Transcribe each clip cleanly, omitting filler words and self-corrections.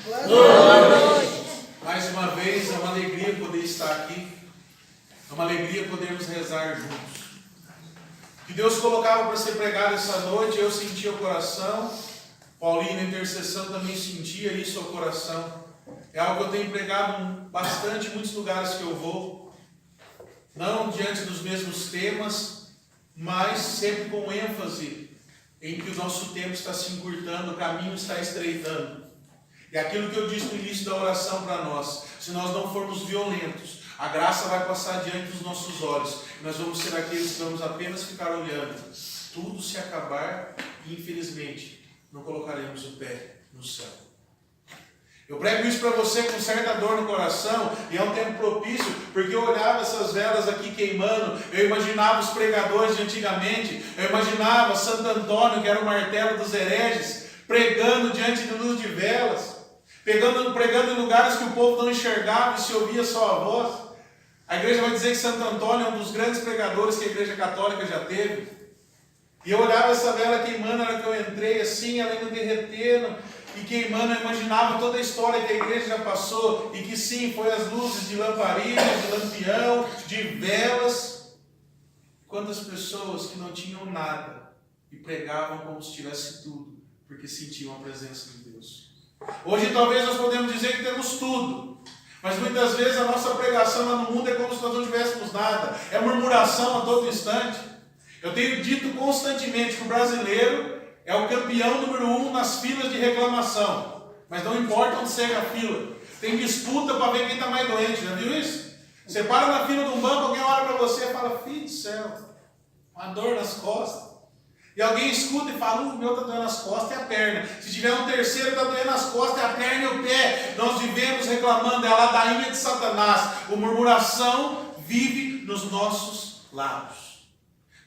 Boa noite. Mais uma vez, é uma alegria poder estar aqui. É uma alegria podermos rezar juntos. O que Deus colocava para ser pregado essa noite, eu sentia o coração. Paulinho, na intercessão, também sentia isso ao coração. É algo que eu tenho pregado bastante em muitos lugares que eu vou. Não diante dos mesmos temas, mas sempre com ênfase em que o nosso tempo está se encurtando, o caminho está estreitando. E aquilo que eu disse no início da oração para nós, se nós não formos violentos, a graça vai passar diante dos nossos olhos. E nós vamos ser aqueles que vamos apenas ficar olhando. Tudo se acabar e, infelizmente, não colocaremos o pé no céu. Eu prego isso para você com certa dor no coração, e é um tempo propício, porque eu olhava essas velas aqui queimando, eu imaginava os pregadores de antigamente, eu imaginava Santo Antônio, que era o martelo dos hereges, pregando diante de luz de velas, pregando em lugares que o povo não enxergava e se ouvia só a voz. A igreja vai dizer que Santo Antônio é um dos grandes pregadores que a igreja católica já teve. E eu olhava essa vela queimando na hora que eu entrei, assim, ela indo derretendo e queimando. Eu imaginava toda a história que a igreja já passou, e que sim, foi as luzes de lamparina, de lampião, de velas. Quantas pessoas que não tinham nada e pregavam como se tivesse tudo, porque sentiam a presença de Deus. Hoje talvez nós podemos dizer que temos tudo, mas muitas vezes a nossa pregação lá no mundo é como se nós não tivéssemos nada. É murmuração a todo instante. Eu tenho dito constantemente que o brasileiro é o campeão número 1 nas filas de reclamação. Mas não importa onde seja a fila. Tem disputa para ver quem está mais doente. Já viu isso? Você para na fila de um banco, alguém olha para você e fala: filho do céu, uma dor nas costas. E alguém escuta e fala: o meu está doendo as costas e a perna. Se tiver um terceiro, está doendo as costas, a perna e o pé. Nós vivemos reclamando, é a ladainha de Satanás. A murmuração vive nos nossos lábios.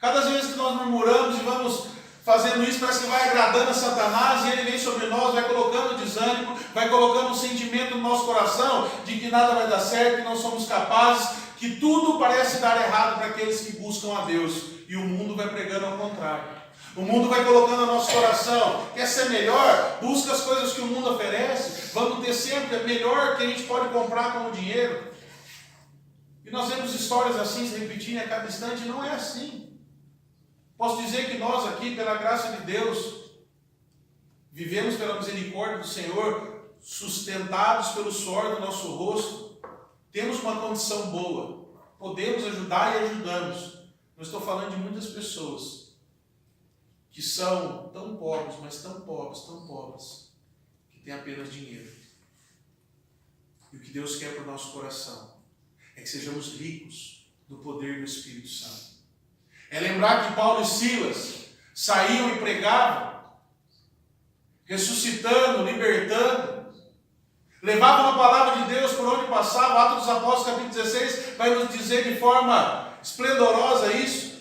Cada vez que nós murmuramos e vamos fazendo isso, parece que vai agradando a Satanás, e ele vem sobre nós, vai colocando desânimo, vai colocando um sentimento no nosso coração de que nada vai dar certo, que não somos capazes, que tudo parece dar errado para aqueles que buscam a Deus. E o mundo vai pregando ao contrário. O mundo vai colocando no nosso coração: quer ser melhor? Busca as coisas que o mundo oferece. Vamos ter sempre o melhor que a gente pode comprar com o dinheiro. E nós vemos histórias assim se repetindo a cada instante. Não é assim. Posso dizer que nós aqui, pela graça de Deus, vivemos pela misericórdia do Senhor, sustentados pelo suor do nosso rosto, temos uma condição boa, podemos ajudar e ajudamos. Não estou falando de muitas pessoas que são tão pobres, mas tão pobres, que têm apenas dinheiro. E o que Deus quer para o nosso coração é que sejamos ricos do poder do Espírito Santo. É lembrar que Paulo e Silas saíam e pregavam, ressuscitando, libertando, levavam a palavra de Deus por onde passavam. Atos dos Apóstolos, capítulo 16, vai nos dizer de forma esplendorosa isso.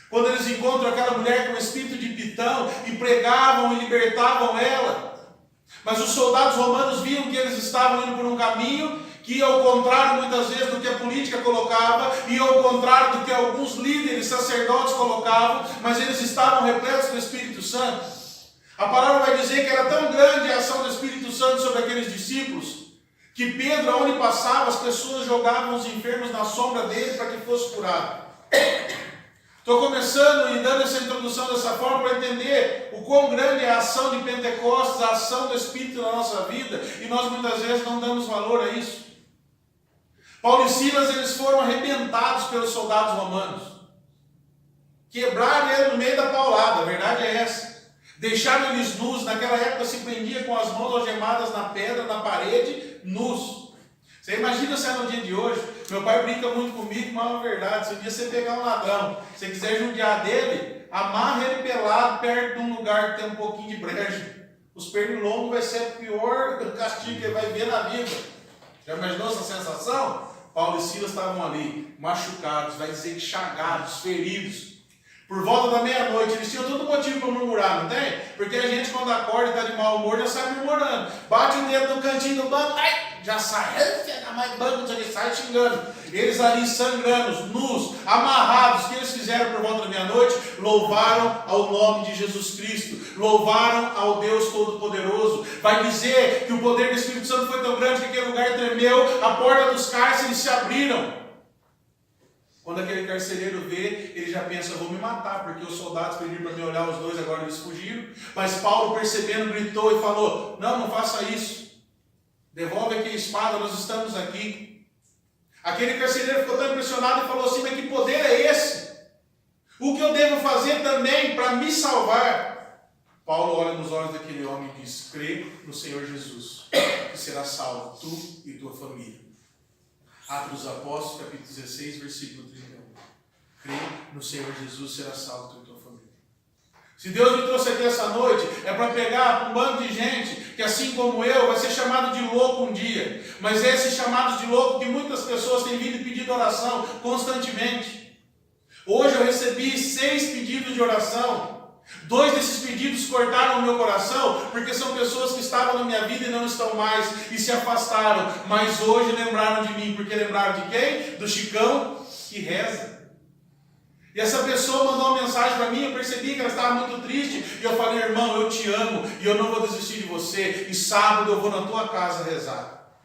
Quando eles encontram aquela mulher com espírito de pitão e pregavam e libertavam ela. Mas os soldados romanos viam que eles estavam indo por um caminho que ia ao contrário muitas vezes do que a política colocava, ia ao contrário do que alguns líderes, sacerdotes colocavam, mas eles estavam repletos do Espírito Santo. A palavra vai dizer que era tão grande a ação do Espírito Santo sobre aqueles discípulos, que Pedro, onde passava, as pessoas jogavam os enfermos na sombra dele para que fosse curado. Estou começando e dando essa introdução dessa forma para entender o quão grande é a ação de Pentecostes, a ação do Espírito na nossa vida, e nós muitas vezes não damos valor a isso. Paulo e Silas, eles foram arrebentados pelos soldados romanos. Quebraram ele no meio da paulada, a verdade é essa. Deixaram eles nus. Naquela época se prendia com as mãos algemadas na pedra, na parede, nus. Você imagina se é no dia de hoje? Meu pai brinca muito comigo, mas é uma verdade. Se um dia você pegar um ladrão, se você quiser judiar dele, amarra ele pelado perto de um lugar que tem um pouquinho de brecha. Os pernilongos vai ser o pior castigo que ele vai ver na vida. Já imaginou essa sensação? Paulo e Silas estavam ali, machucados, vai dizer que chagados, feridos. Por volta da meia-noite, eles tinham todo motivo para murmurar, não tem? Porque a gente, quando acorda e está de mau humor, já sai murmurando. Bate o dedo no cantinho do banco, ai, já sai, banco, não sei o que, sai xingando. Eles ali sangrando, nus, amarrados, o que eles fizeram por volta da meia-noite? Louvaram ao nome de Jesus Cristo, louvaram ao Deus Todo-Poderoso. Vai dizer que o poder do Espírito Santo foi tão grande que aquele lugar tremeu, a porta dos cárceres se abriram. Quando aquele carcereiro vê, ele já pensa, eu vou me matar, porque os soldados pediram para me olhar os dois, agora eles fugiram. Mas Paulo, percebendo, gritou e falou, não faça isso. Devolve aqui a espada, nós estamos aqui. Aquele carcereiro ficou tão impressionado e falou assim, mas que poder é esse? O que eu devo fazer também para me salvar? Paulo olha nos olhos daquele homem e diz, crê no Senhor Jesus, que será salvo, tu e tua família. Atos dos Apóstolos, capítulo 16, versículo 31. Crê no Senhor Jesus, será salvo tu e tua família. Se Deus me trouxe aqui essa noite, é para pegar um bando de gente que, assim como eu, vai ser chamado de louco um dia. Mas é esses chamados de louco que muitas pessoas têm vindo e pedido oração constantemente. Hoje eu recebi 6 pedidos de oração. 2 desses pedidos cortaram o meu coração, porque são pessoas que estavam na minha vida e não estão mais, e se afastaram, mas hoje lembraram de mim, porque lembraram de quem? Do Chicão que reza. E essa pessoa mandou uma mensagem para mim, eu percebi que ela estava muito triste, e eu falei, irmão, eu te amo, e eu não vou desistir de você, e sábado eu vou na tua casa rezar.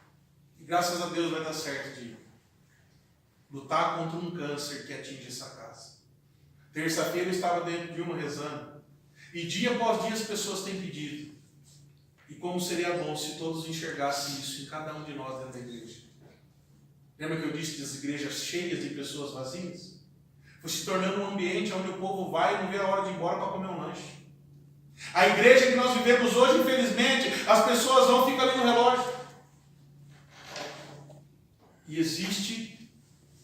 E graças a Deus vai dar certo de lutar contra um câncer que atinge essa casa. Terça-feira eu estava dentro de uma rezando. E dia após dia as pessoas têm pedido. E como seria bom se todos enxergassem isso em cada um de nós dentro da igreja. Lembra que eu disse que as igrejas cheias de pessoas vazias? Foi se tornando um ambiente onde o povo vai e não vê a hora de ir embora para comer um lanche. A igreja que nós vivemos hoje, infelizmente, as pessoas vão ficar ali no relógio. E existe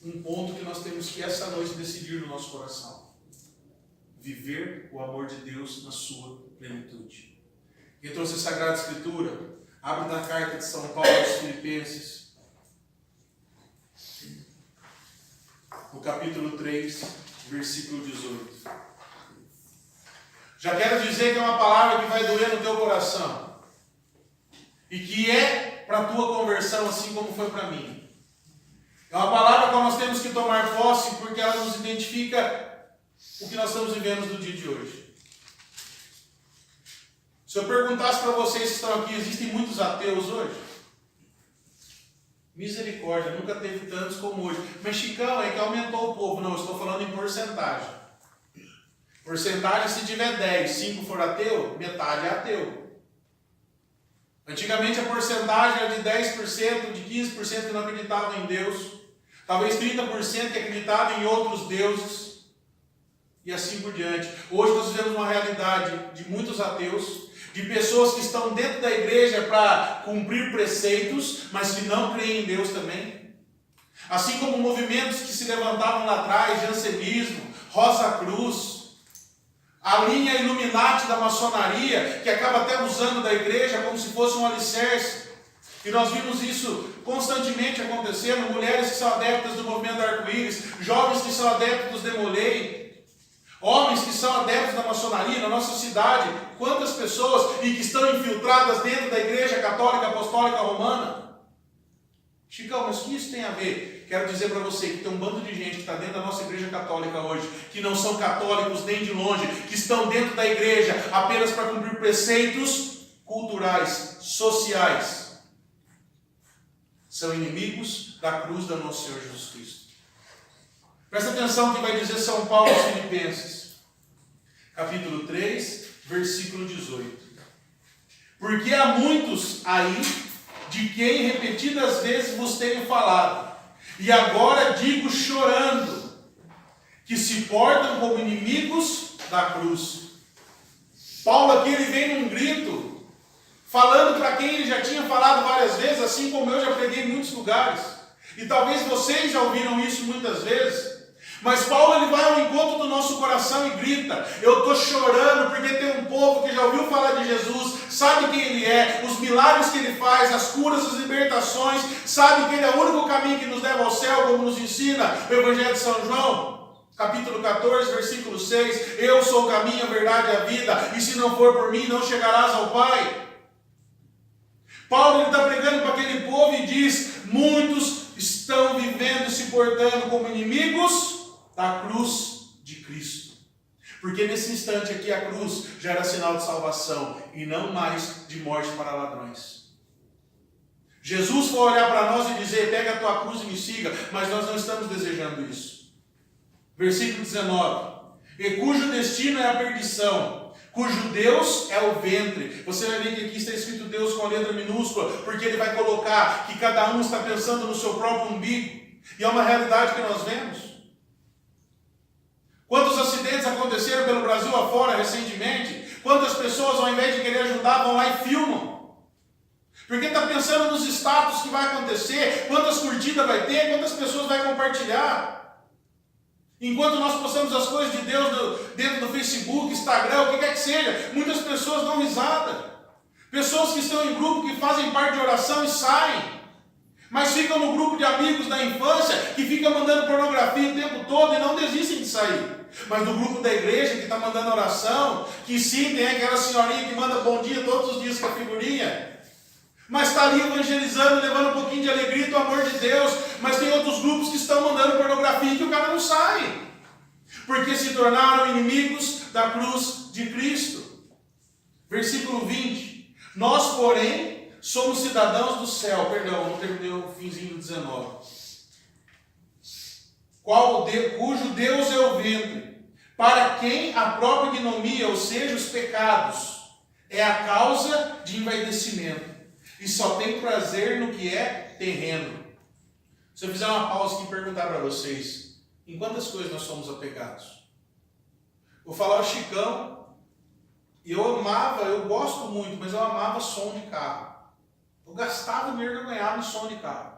um ponto que nós temos que essa noite decidir no nosso coração. Viver o amor de Deus na sua plenitude. Quem trouxe a Sagrada Escritura, abre na carta de São Paulo aos Filipenses, no capítulo 3, versículo 18. Já quero dizer que é uma palavra que vai doer no teu coração. E que é para a tua conversão, assim como foi para mim. É uma palavra que nós temos que tomar posse, porque ela nos identifica o que nós estamos vivendo no dia de hoje. Se eu perguntasse para vocês que estão aqui, existem muitos ateus hoje? Misericórdia, nunca teve tantos como hoje. Mas Chicão, é que aumentou o povo. Não, eu estou falando em porcentagem. Porcentagem, se tiver 10, 5 for ateu, metade é ateu. Antigamente a porcentagem era de 10%, de 15% que não acreditavam em Deus. Talvez 30% que acreditavam em outros deuses. E assim por diante. Hoje nós vivemos uma realidade de muitos ateus, de pessoas que estão dentro da igreja para cumprir preceitos, mas que não creem em Deus também. Assim como movimentos que se levantavam lá atrás, jansenismo, Rosa Cruz, a linha Illuminati da maçonaria, que acaba até usando da igreja como se fosse um alicerce. E nós vimos isso constantemente acontecendo, mulheres que são adeptas do movimento arco-íris, jovens que são adeptos do Demolei, homens que são adeptos da maçonaria na nossa cidade, quantas pessoas e que estão infiltradas dentro da Igreja Católica Apostólica Romana. Chicão, mas o que isso tem a ver? Quero dizer para você que tem um bando de gente que está dentro da nossa Igreja Católica hoje, que não são católicos nem de longe, que estão dentro da igreja apenas para cumprir preceitos culturais, sociais. São inimigos da cruz do nosso Senhor Jesus Cristo. Presta atenção no que vai dizer São Paulo aos Filipenses, capítulo 3, versículo 18. Porque há muitos aí, de quem repetidas vezes vos tenho falado, e agora digo chorando, que se portam como inimigos da cruz. Paulo aqui ele vem num grito, falando para quem ele já tinha falado várias vezes, assim como eu já preguei em muitos lugares. E talvez vocês já ouviram isso muitas vezes. Mas Paulo ele vai ao encontro do nosso coração e grita, eu estou chorando porque tem um povo que já ouviu falar de Jesus, sabe quem ele é, os milagres que ele faz, as curas, as libertações, sabe que ele é o único caminho que nos leva ao céu, como nos ensina o Evangelho de São João, capítulo 14, versículo 6, eu sou o caminho, a verdade e a vida, e se não for por mim, não chegarás ao Pai. Paulo está pregando para aquele povo e diz: muitos estão vivendo e se portando como inimigos da cruz de Cristo. Porque nesse instante aqui a cruz já era sinal de salvação e não mais de morte para ladrões. Jesus foi olhar para nós e dizer: pega a tua cruz e me siga, mas nós não estamos desejando isso. Versículo 19: e cujo destino é a perdição, cujo Deus é o ventre. Você vai ver que aqui está escrito Deus com a letra minúscula, porque ele vai colocar que cada um está pensando no seu próprio umbigo, e é uma realidade que nós vemos. Quantos acidentes aconteceram pelo Brasil afora recentemente? Quantas pessoas, ao invés de querer ajudar, vão lá e filmam? Porque está pensando nos status que vai acontecer, quantas curtidas vai ter, quantas pessoas vai compartilhar. Enquanto nós postamos as coisas de Deus dentro do Facebook, Instagram, o que quer que seja, muitas pessoas dão risada. Pessoas que estão em grupo, que fazem parte de oração e saem, mas ficam no grupo de amigos da infância, que fica mandando pornografia o tempo todo e não desistem de sair. Mas no grupo da igreja, que está mandando oração, que sim, tem aquela senhorinha que manda bom dia todos os dias com a figurinha, mas está ali evangelizando, levando um pouquinho de alegria do amor de Deus. Mas tem outros grupos que estão mandando pornografia e que o cara não sai, porque se tornaram inimigos da cruz de Cristo. Versículo 20: nós, porém, somos cidadãos do céu. Perdão, não terminei o finzinho do 19. Cujo Deus é o ventre, para quem a própria ignomia, ou seja, os pecados, é a causa de envaidecimento, e só tem prazer no que é terreno. Se eu fizer uma pausa aqui e perguntar para vocês, em quantas coisas nós somos apegados? Vou falar o Chicão, eu gosto muito, mas eu amava som de carro. Eu gastava dinheiro que eu ganhava em som de carro.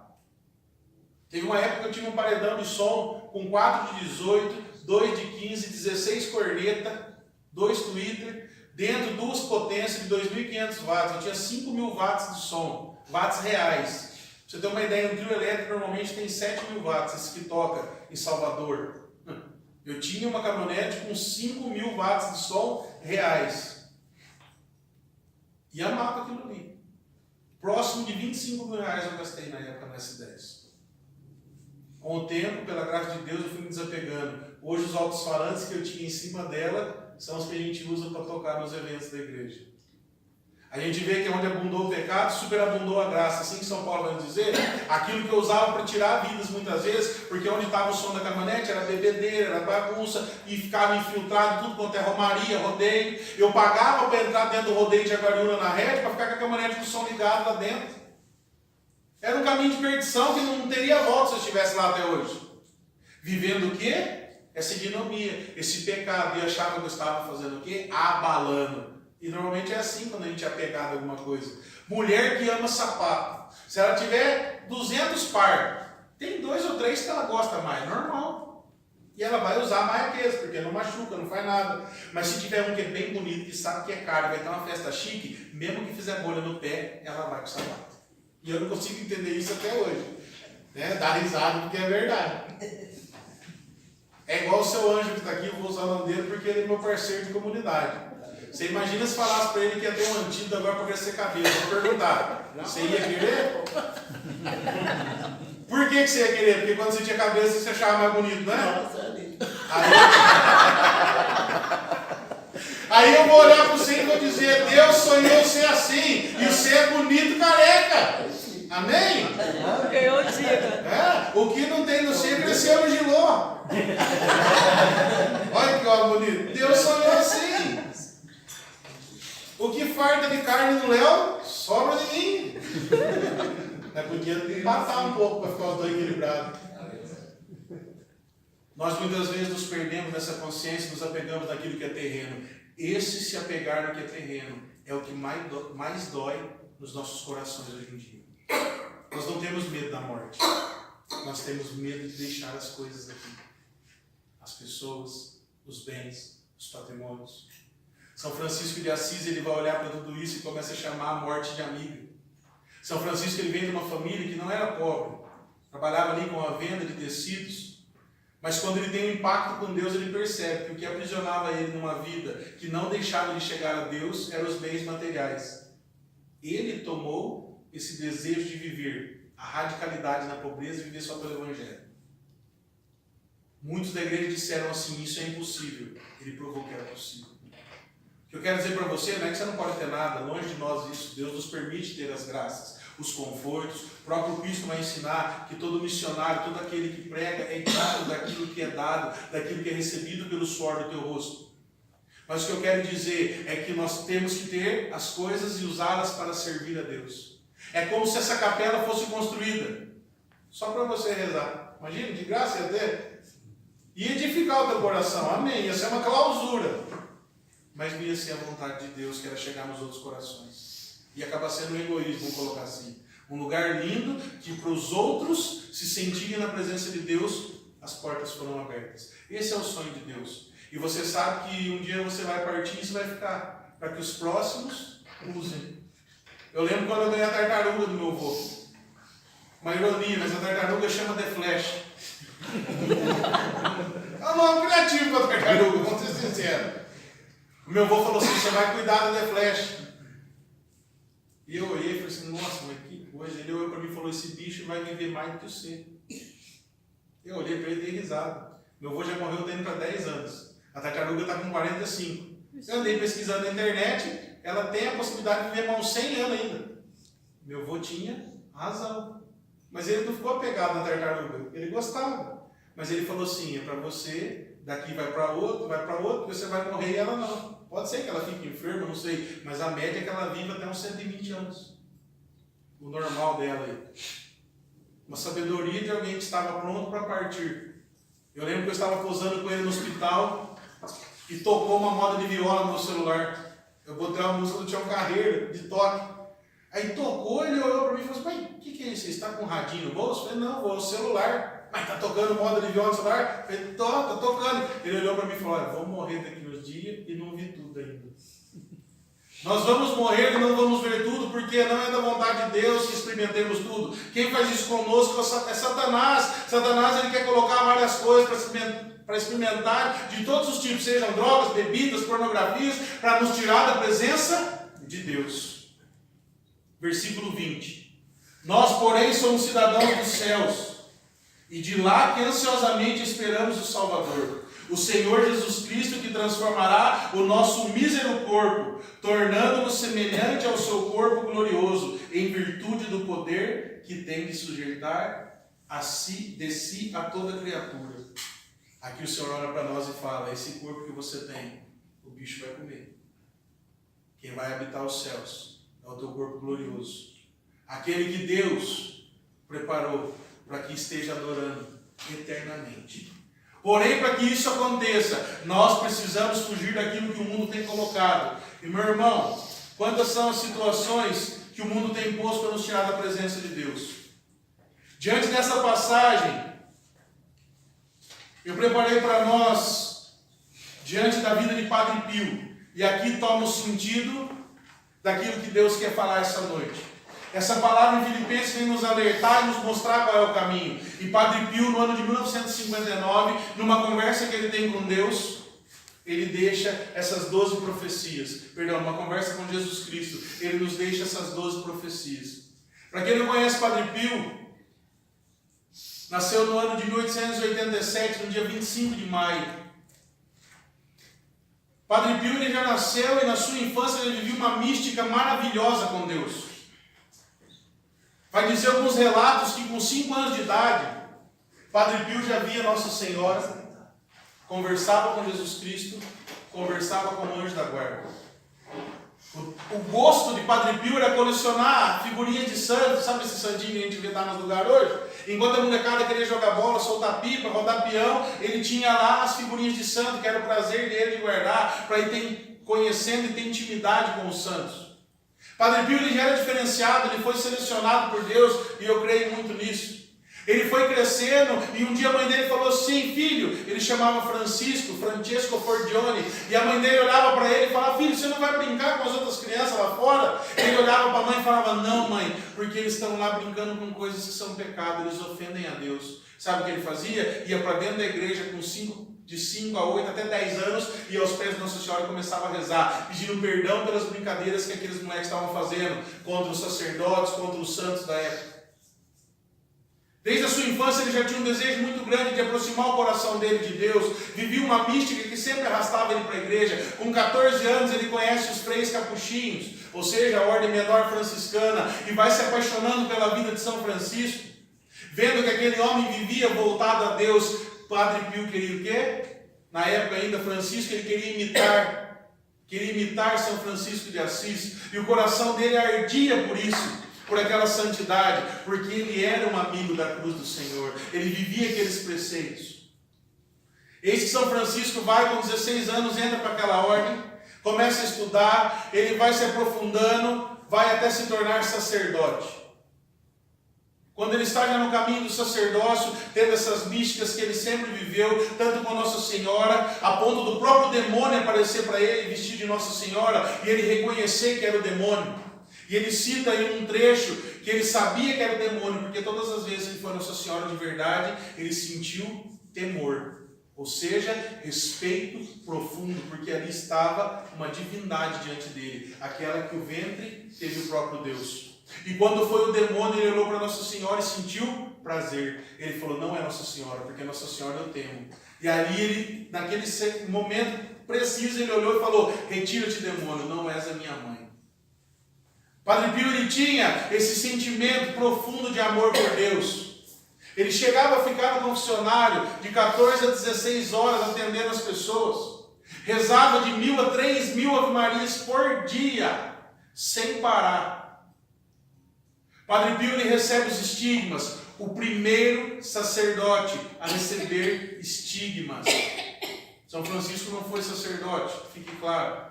Teve uma época que eu tinha um paredão de som com 4 de 18, 2 de 15, 16 corneta, 2 Twitter, dentro 2 potências de 2.500 watts. Eu tinha 5.000 watts de som, watts reais. Pra você ter uma ideia, um trio elétrico normalmente tem 7.000 watts, esse que toca em Salvador. Eu tinha uma caminhonete com 5.000 watts de som reais. E amava aquilo ali. Próximo de 25 mil reais eu gastei na época no S10. Com o tempo, pela graça de Deus, eu fui me desapegando. Hoje os alto-falantes que eu tinha em cima dela são os que a gente usa para tocar nos eventos da igreja. A gente vê que onde abundou o pecado, superabundou a graça. Assim que São Paulo vai dizer, aquilo que eu usava para tirar vidas muitas vezes, porque onde estava o som da caminhonete era bebedeira, era bagunça, e ficava infiltrado tudo quanto é romaria, rodeio. Eu pagava para entrar dentro do rodeio de Jaguariúna na rede, para ficar com a caminhonete com o som ligado lá dentro. Era um caminho de perdição que não teria volta se eu estivesse lá até hoje. Vivendo o quê? Essa ignomia, esse pecado. E achava que eu estava fazendo o quê? Abalando. E normalmente é assim quando a gente é apegado a alguma coisa. Mulher que ama sapato. Se ela tiver 200 par, tem 2 ou 3 que ela gosta mais, normal. E ela vai usar mais aqueles, porque não machuca, não faz nada. Mas se tiver um que é bem bonito, que sabe que é caro, vai ter uma festa chique, mesmo que fizer bolha no pé, ela vai com o sapato. E eu não consigo entender isso até hoje. Né? Dá risada porque é verdade. É igual o seu Anjo que está aqui, eu vou usar o nome dele porque ele é meu parceiro de comunidade. Você imagina se falasse para ele que ia ter um antídoto agora para crescer cabelo. Vou perguntar, você ia querer? Por que você ia querer? Porque quando você tinha cabelo você achava mais bonito, né? Aí eu vou olhar para você e vou dizer, Deus sonhou ser assim, e você é bonito careca. Amém? Ganhou dica. O que não tem no ser cresceu no giló. Olha que homem bonito. Deus sonhou assim. O que farta de carne no Léo, sobra de mim. Mas podia empatar um pouco para ficar os dois equilibrados. Nós muitas vezes nos perdemos nessa consciência, nos apegamos naquilo que é terreno. Esse se apegar no que é terreno é o que mais dói nos nossos corações hoje em dia. Nós não temos medo da morte. Nós temos medo de deixar as coisas aqui. As pessoas, os bens, os patrimônios. São Francisco de Assis, ele vai olhar para tudo isso e começa a chamar a morte de amiga. São Francisco, ele vem de uma família que não era pobre. Trabalhava ali com a venda de tecidos. Mas quando ele tem um impacto com Deus, ele percebe que o que aprisionava ele numa vida que não deixava ele chegar a Deus eram os bens materiais. Ele tomou esse desejo de viver a radicalidade na pobreza e viver só pelo Evangelho. Muitos da igreja disseram assim, isso é impossível. Ele provou que era possível. O que eu quero dizer para você não é que você não pode ter nada, longe de nós isso. Deus nos permite ter as graças, os confortos. O próprio Cristo vai ensinar que todo missionário, todo aquele que prega é grato daquilo que é dado, daquilo que é recebido pelo suor do teu rosto. Mas o que eu quero dizer é que nós temos que ter as coisas e usá-las para servir a Deus. É como se essa capela fosse construída só para você rezar. Imagina, de graça ia ter. Ia edificar o teu coração, amém. Ia ser uma clausura. Mas não ia ser a vontade de Deus, que era chegar nos outros corações. E acaba sendo um egoísmo, vamos colocar assim. Um lugar lindo que para os outros se sentirem na presença de Deus, as portas foram abertas. Esse é o sonho de Deus. E você sabe que um dia você vai partir e isso vai ficar. Para que os próximos usem. Eu lembro quando eu ganhei a tartaruga do meu avô. Uma ironia, mas a tartaruga chama The Flash. É um nome criativo para a tartaruga, vamos ser sinceros. O meu avô falou assim, você vai cuidar da The Flash. E eu olhei e falei assim, nossa, mas que coisa. Ele olhou para mim e falou, esse bicho vai viver mais do que você. Eu olhei para ele e dei risada. Meu avô já morreu tem para 10 anos. A tartaruga está com 45. Eu andei pesquisando na internet, ela tem a possibilidade de viver mais uns 100 anos ainda. Meu avô tinha razão. Mas ele não ficou apegado na tartaruga. Ele gostava. Mas ele falou assim, é para você, daqui vai para outro, você vai morrer e ela não. Pode ser que ela fique enferma, não sei. Mas a média é que ela viva até uns 120 anos. O normal dela aí. Uma sabedoria de alguém que estava pronto para partir. Eu lembro que eu estava posando com ele no hospital e tocou uma moda de viola no meu celular. Eu botei uma música do Tião Carreiro, de toque. Aí tocou, ele olhou para mim e falou assim, pai, o que é isso? Você está com um radinho no bolso? Eu falei, não, vou no celular. Mas está tocando moda de viola no celular? Eu falei, tô tocando. Ele olhou para mim e falou, olha, vamos morrer daqui uns dias e não vi tudo ainda. Nós vamos morrer e não vamos ver tudo, porque não é da vontade de Deus que experimentemos tudo. Quem faz isso conosco é Satanás. Satanás, ele quer colocar várias coisas para experimentar de todos os tipos, sejam drogas, bebidas, pornografias, para nos tirar da presença de Deus. Versículo 20. Nós, porém, somos cidadãos dos céus, e de lá que ansiosamente esperamos o Salvador, o Senhor Jesus Cristo, que transformará o nosso mísero corpo, tornando-nos semelhante ao seu corpo glorioso, em virtude do poder que tem de sujeitar de si a toda criatura. Aqui o Senhor olha para nós e fala, esse corpo que você tem, o bicho vai comer. Quem vai habitar os céus é o teu corpo glorioso. Aquele que Deus preparou para que esteja adorando eternamente. Porém, para que isso aconteça, nós precisamos fugir daquilo que o mundo tem colocado. E meu irmão, quantas são as situações que o mundo tem imposto para nos tirar da presença de Deus? Diante dessa passagem, eu preparei para nós, diante da vida de Padre Pio, e aqui toma o sentido daquilo que Deus quer falar essa noite. Essa palavra em Filipenses vem nos alertar e nos mostrar qual é o caminho. E Padre Pio, no ano de 1959, numa conversa que ele tem com Deus, ele deixa essas 12 profecias. Perdão, numa conversa com Jesus Cristo, ele nos deixa essas 12 profecias. Para quem não conhece Padre Pio, nasceu no ano de 1887, no dia 25 de maio. Padre Pio ele já nasceu e na sua infância ele vivia uma mística maravilhosa com Deus. Vai dizer alguns relatos que com 5 anos de idade, Padre Pio já via Nossa Senhora, conversava com Jesus Cristo, conversava com o anjo da guarda. O gosto de Padre Pio era colecionar figurinhas de santos, sabe esse santinho que a gente vê lá nos lugares hoje? Enquanto a molecada queria jogar bola, soltar pipa, rodar peão, ele tinha lá as figurinhas de santo, que era o prazer dele de guardar, para ir conhecendo e ter intimidade com os santos. Padre Pio ele já era diferenciado, ele foi selecionado por Deus, e eu creio muito nisso. Ele foi crescendo, e um dia a mãe dele falou assim, filho, ele chamava Francesco Fordione, e a mãe dele olhava para ele e falava, filho, você não vai brincar com as outras crianças lá fora? Ele olhava para a mãe e falava, não mãe, porque eles estão lá brincando com coisas que são pecado, eles ofendem a Deus. Sabe o que ele fazia? Ia para dentro da igreja com 5 de 5 a 8, até 10 anos, ia aos pés de Nossa Senhora e começava a rezar, pedindo perdão pelas brincadeiras que aqueles moleques estavam fazendo contra os sacerdotes, contra os santos da época. Desde a sua infância ele já tinha um desejo muito grande de aproximar o coração dele de Deus, vivia uma mística que sempre arrastava ele para a igreja. Com 14 anos ele conhece os freis capuchinhos, ou seja, a ordem menor franciscana, e vai se apaixonando pela vida de São Francisco. Vendo que aquele homem vivia voltado a Deus, Padre Pio queria o quê? Na época ainda Francisco, ele queria imitar São Francisco de Assis, e o coração dele ardia por isso, por aquela santidade, porque ele era um amigo da cruz do Senhor, ele vivia aqueles preceitos. Eis que São Francisco vai com 16 anos, entra para aquela ordem, começa a estudar, ele vai se aprofundando, vai até se tornar sacerdote. Quando ele está já no caminho do sacerdócio, tendo essas místicas que ele sempre viveu, tanto com Nossa Senhora, a ponto do próprio demônio aparecer para ele, vestido de Nossa Senhora, e ele reconhecer que era o demônio. E ele cita em um trecho que ele sabia que era o demônio, porque todas as vezes que ele foi Nossa Senhora de verdade, ele sentiu temor. Ou seja, respeito profundo, porque ali estava uma divindade diante dele, aquela que o ventre teve o próprio Deus. E quando foi o demônio, ele olhou para Nossa Senhora e sentiu prazer. Ele falou, não é Nossa Senhora, porque Nossa Senhora eu temo. E ali ele, naquele momento preciso, ele olhou e falou, retira-te demônio, não és a minha mãe. Padre Pio, ele tinha esse sentimento profundo de amor por Deus. Ele chegava a ficar no confessionário de 14 a 16 horas atendendo as pessoas. Rezava de 1.000 a 3.000 Ave Marias por dia, sem parar. Padre Pio, ele recebe os estigmas, o primeiro sacerdote a receber estigmas. São Francisco não foi sacerdote, fique claro.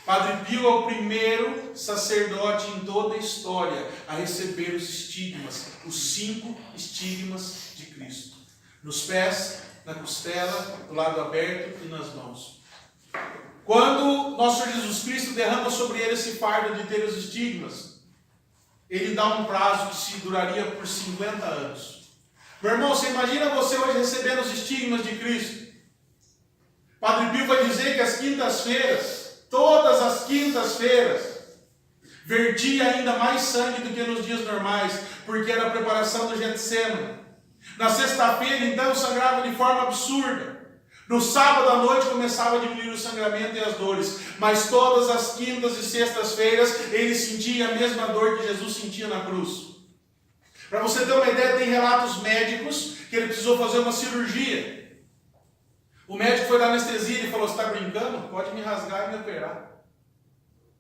Padre Pio é o primeiro sacerdote em toda a história a receber os estigmas, os 5 estigmas de Cristo. Nos pés, na costela, do lado aberto e nas mãos. Quando nosso Senhor Jesus Cristo derrama sobre ele esse fardo de ter os estigmas, ele dá um prazo que se duraria por 50 anos. Meu irmão, você imagina você hoje recebendo os estigmas de Cristo? Padre Pio vai dizer que as quintas-feiras, todas as quintas-feiras, vertia ainda mais sangue do que nos dias normais, porque era a preparação do Getsemane. Na sexta-feira, então, sangrava de forma absurda. No sábado à noite começava a diminuir o sangramento e as dores, mas todas as quintas e sextas-feiras ele sentia a mesma dor que Jesus sentia na cruz. Para você ter uma ideia, tem relatos médicos que ele precisou fazer uma cirurgia. O médico foi dar anestesia e falou, você está brincando? Pode me rasgar e me operar.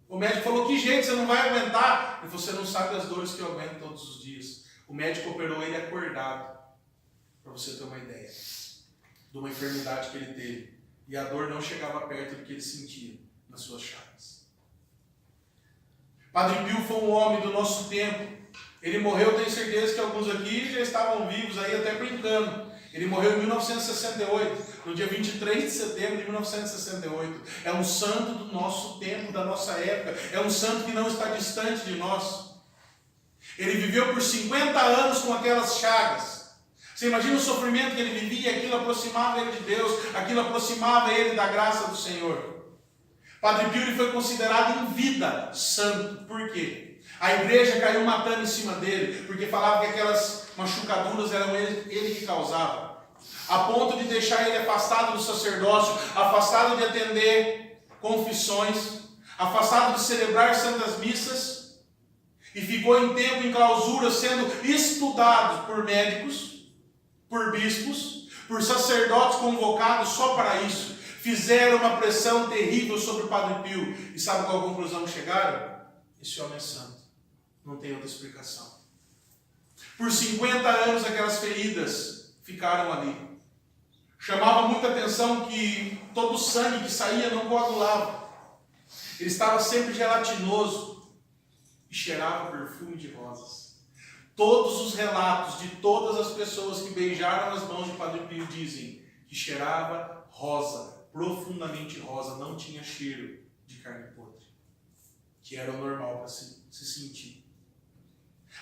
O médico falou, que jeito, você não vai aguentar? Ele falou, você não sabe as dores que eu aguento todos os dias. O médico operou ele acordado, para você ter uma ideia de uma enfermidade que ele teve. E a dor não chegava perto do que ele sentia nas suas chagas. Padre Pio foi um homem do nosso tempo. Ele morreu, tenho certeza que alguns aqui já estavam vivos aí até brincando. Ele morreu em 1968, no dia 23 de setembro de 1968. É um santo do nosso tempo, da nossa época. É um santo que não está distante de nós. Ele viveu por 50 anos com aquelas chagas. Você imagina o sofrimento que ele vivia, aquilo aproximava ele de Deus, aquilo aproximava ele da graça do Senhor. Padre Pio foi considerado em vida santo. Por quê? A igreja caiu matando em cima dele, porque falava que aquelas machucaduras eram ele que causava. A ponto de deixar ele afastado do sacerdócio, afastado de atender confissões, afastado de celebrar santas missas, e ficou em tempo em clausura, sendo estudado por médicos, por bispos, por sacerdotes convocados só para isso. Fizeram uma pressão terrível sobre o Padre Pio. E sabe qual a conclusão que chegaram? Esse homem é santo. Não tem outra explicação. Por 50 anos aquelas feridas ficaram ali. Chamava muita atenção que todo o sangue que saía não coagulava. Ele estava sempre gelatinoso e cheirava perfume de rosas. Todos os relatos de todas as pessoas que beijaram as mãos de Padre Pio dizem que cheirava rosa, profundamente rosa, não tinha cheiro de carne podre, que era o normal para se sentir.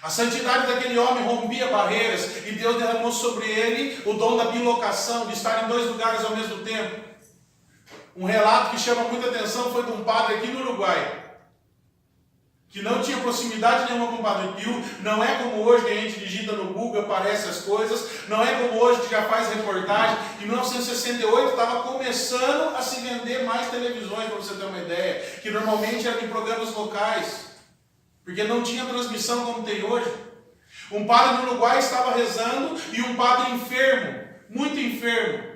A santidade daquele homem rompia barreiras e Deus derramou sobre ele o dom da bilocação, de estar em 2 lugares ao mesmo tempo. Um relato que chama muita atenção foi de um padre aqui no Uruguai, que não tinha proximidade nenhuma com o Padre Pio. Não é como hoje que a gente digita no Google, aparece as coisas. Não é como hoje que já faz reportagem. Em 1968 estava começando a se vender mais televisões, para você ter uma ideia, que normalmente eram em programas locais, porque não tinha transmissão como tem hoje. Um padre no Uruguai estava rezando e um padre enfermo, muito enfermo.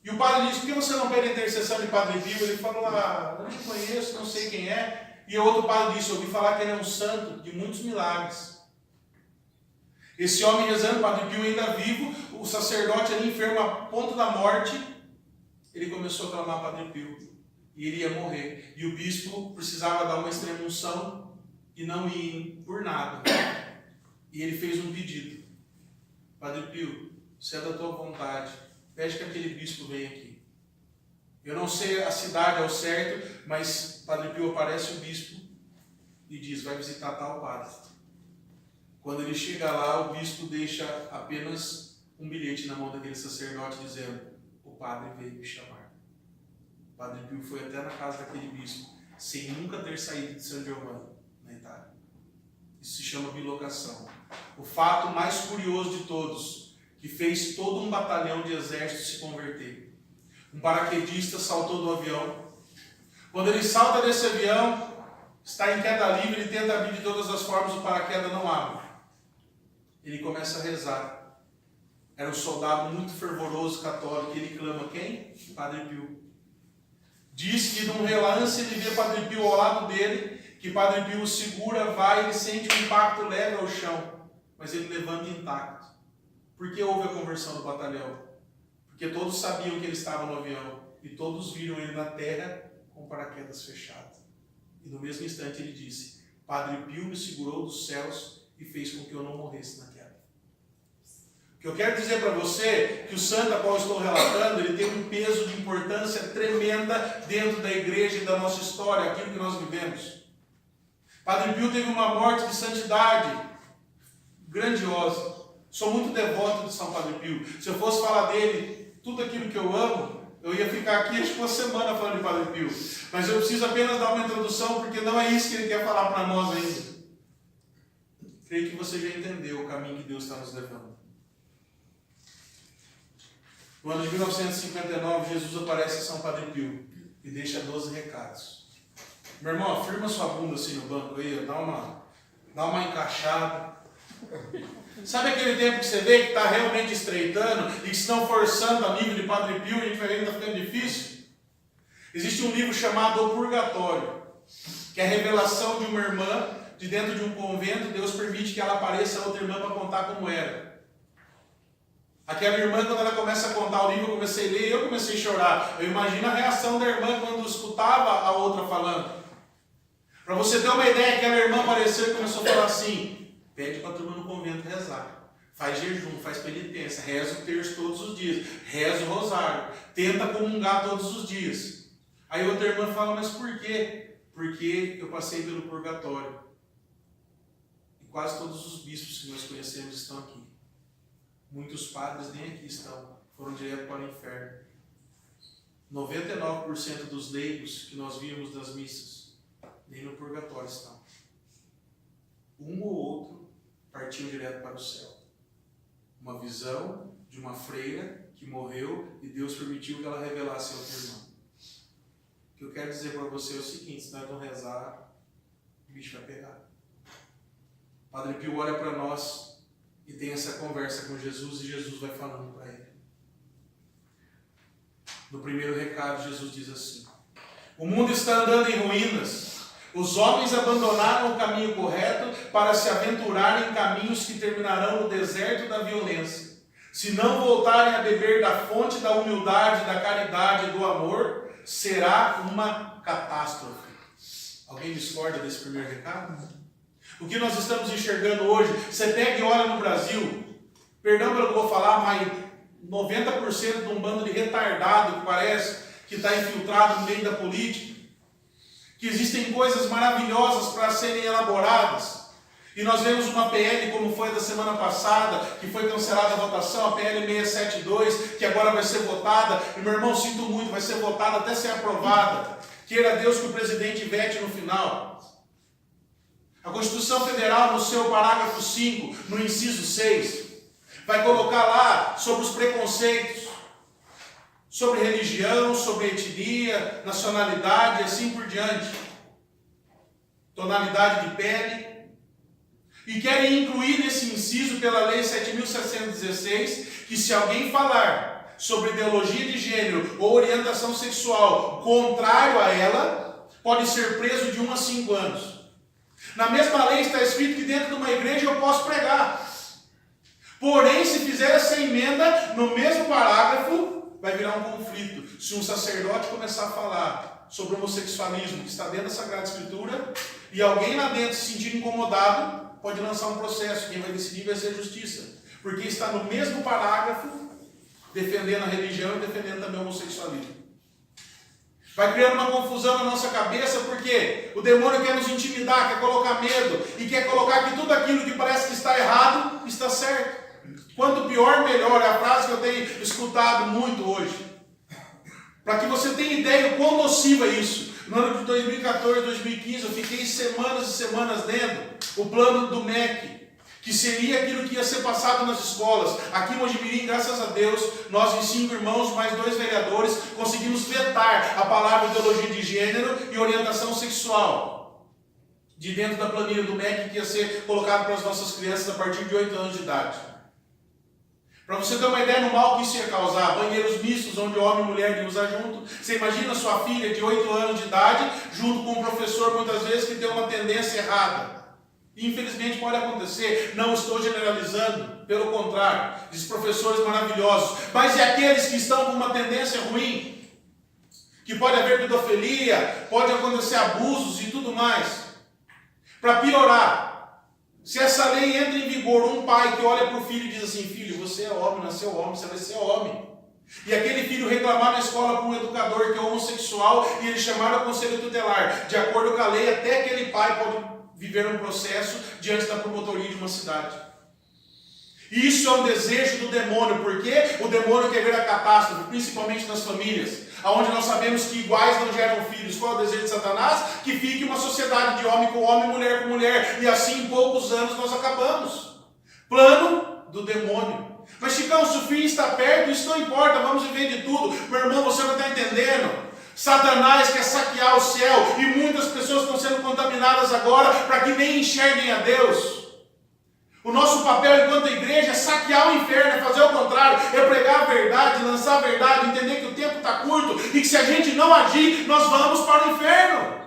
E o padre disse: por que você não pede a intercessão de Padre Pio? Ele falou: eu nem conheço, não sei quem é. E outro padre disse: eu ouvi falar que ele é um santo de muitos milagres. Esse homem rezando, Padre Pio ainda vivo, o sacerdote ali enfermo a ponto da morte, ele começou a clamar Padre Pio. E ele ia morrer. E o bispo precisava dar uma extrema-unção e não ia por nada. E ele fez um pedido: Padre Pio, se é da tua vontade, pede que aquele bispo venha aqui. Eu não sei a cidade ao certo, mas Padre Pio aparece o bispo e diz: vai visitar tal padre. Quando ele chega lá, o bispo deixa apenas um bilhete na mão daquele sacerdote dizendo: o padre veio me chamar. Padre Pio foi até na casa daquele bispo, sem nunca ter saído de San Giovanni, na Itália. Isso se chama bilocação. O fato mais curioso de todos, que fez todo um batalhão de exército se converter. Um paraquedista saltou do avião. Quando ele salta desse avião, está em queda livre, ele tenta abrir de todas as formas, o paraquedas não abre. Ele começa a rezar. Era um soldado muito fervoroso, católico, e ele clama quem? Padre Pio. Diz que num relance ele vê Padre Pio ao lado dele, que Padre Pio o segura, vai, ele sente um impacto leve ao chão, mas ele levanta intacto. Por que houve a conversão do batalhão? Porque todos sabiam que ele estava no avião e todos viram ele na terra com o paraquedas fechado. E no mesmo instante ele disse: Padre Pio me segurou dos céus e fez com que eu não morresse na queda. O que eu quero dizer para você é que o santo a qual eu estou relatando, ele tem um peso de importância tremenda dentro da igreja e da nossa história, aquilo que nós vivemos. Padre Pio teve uma morte de santidade grandiosa. Sou muito devoto de São Padre Pio. Se eu fosse falar dele, tudo aquilo que eu amo, eu ia ficar aqui acho que uma semana falando de Padre Pio. Mas eu preciso apenas dar uma introdução, porque não é isso que ele quer falar para nós ainda. Creio que você já entendeu o caminho que Deus está nos levando. No ano de 1959, Jesus aparece a São Padre Pio e deixa 12 recados. Meu irmão, afirma sua bunda assim no banco aí, dá uma encaixada. Sabe aquele tempo que você vê que está realmente estreitando e que estão forçando a nível de Padre Pio e a gente vai vendo que está ficando difícil? Existe um livro chamado O Purgatório, que é a revelação de uma irmã de dentro de um convento. Deus permite que ela apareça a outra irmã para contar como era. Aquela irmã, quando ela começa a contar o livro, eu comecei a ler e eu comecei a chorar. Eu imagino a reação da irmã quando escutava a outra falando. Para você ter uma ideia, aquela irmã apareceu e começou a falar assim: pede para a turma no convento rezar. Faz jejum, faz penitência, reza o terço todos os dias, reza o rosário, tenta comungar todos os dias. Aí outra irmã fala: mas por quê? Porque eu passei pelo purgatório. E quase todos os bispos que nós conhecemos estão aqui. Muitos padres nem aqui estão, foram direto para o inferno. 99% dos leigos que nós vimos das missas, nem no purgatório estão. Um ou outro partiu direto para o céu. Uma visão de uma freira que morreu e Deus permitiu que ela revelasse a outra irmã. O que eu quero dizer para você é o seguinte: se nós não rezar, o bicho vai pegar. Padre Pio olha para nós e tem essa conversa com Jesus e Jesus vai falando para ele. No primeiro recado, Jesus diz assim: o mundo está andando em ruínas. Os homens abandonaram o caminho correto para se aventurarem em caminhos que terminarão no deserto da violência. Se não voltarem a beber da fonte da humildade, da caridade e do amor, será uma catástrofe. Alguém discorda desse primeiro recado? O que nós estamos enxergando hoje, você pega e olha no Brasil, perdão pelo que eu vou falar, mas 90% de um bando de retardado que parece que está infiltrado no meio da política, que existem coisas maravilhosas para serem elaboradas, E nós vemos uma PL, como foi da semana passada, que foi cancelada a votação, a PL 672, que agora vai ser votada. E meu irmão, sinto muito, vai ser votada até ser aprovada. Queira Deus que o presidente vete no final. A Constituição Federal, no seu parágrafo 5, no inciso 6, vai colocar lá sobre os preconceitos, sobre religião, sobre etnia, nacionalidade e assim por diante. Tonalidade de pele. E querem incluir nesse inciso, pela Lei 7.716, que se alguém falar sobre ideologia de gênero ou orientação sexual contrário a ela, pode ser preso de 1 a 5 anos. Na mesma lei está escrito que dentro de uma igreja eu posso pregar. Porém, se fizer essa emenda, no mesmo parágrafo, vai virar um conflito. Se um sacerdote começar a falar sobre homossexualismo, que está dentro da Sagrada Escritura, e alguém lá dentro se sentir incomodado, pode lançar um processo. Quem vai decidir vai ser a justiça. Porque está no mesmo parágrafo, defendendo a religião e defendendo também o homossexualismo. Vai criando uma confusão na nossa cabeça, porque o demônio quer nos intimidar, quer colocar medo, e quer colocar que tudo aquilo que parece que está errado, está certo. Quanto pior, melhor. É a frase que eu tenho escutado muito hoje. Para que você tenha ideia do quão nocivo é isso. No ano de 2014, 2015, eu fiquei semanas e semanas lendo o plano do MEC, que seria aquilo que ia ser passado nas escolas. Aqui em Mojimirim, graças a Deus, nós em 5 irmãos, mais 2 vereadores, conseguimos vetar a palavra ideologia de gênero e orientação sexual de dentro da planilha do MEC, que ia ser colocado para as nossas crianças a partir de 8 anos de idade. Para você ter uma ideia no mal que isso ia causar, banheiros mistos onde homem e mulher iam usar junto. Você imagina sua filha de 8 anos de idade, junto com um professor, muitas vezes, que tem uma tendência errada. Infelizmente pode acontecer, não estou generalizando, pelo contrário, diz professores maravilhosos, mas e aqueles que estão com uma tendência ruim? Que pode haver pedofilia, pode acontecer abusos e tudo mais. Para piorar, se essa lei entra em vigor, um pai que olha para o filho e diz assim: filho, você é homem, nasceu homem, você vai ser homem. E aquele filho reclamar na escola para um educador que é homossexual e ele chamar o conselho tutelar, de acordo com a lei, até aquele pai pode viver um processo diante da promotoria de uma cidade. E isso é um desejo do demônio, porque o demônio quer ver a catástrofe, principalmente nas famílias, onde nós sabemos que iguais não geram filhos. Qual é o desejo de Satanás? Que fique uma sociedade de homem com homem, mulher com mulher, e assim em poucos anos nós acabamos. Plano do demônio. Mas Chicão, se o fim está perto, isso não importa, vamos viver de tudo. Meu irmão, você não está entendendo. Satanás quer saquear o céu, e muitas pessoas estão sendo contaminadas agora para que nem enxerguem a Deus. O nosso papel enquanto igreja é saquear o inferno, é fazer o contrário, é pregar a verdade, lançar a verdade, entender que o tempo está curto e que se a gente não agir, nós vamos para o inferno.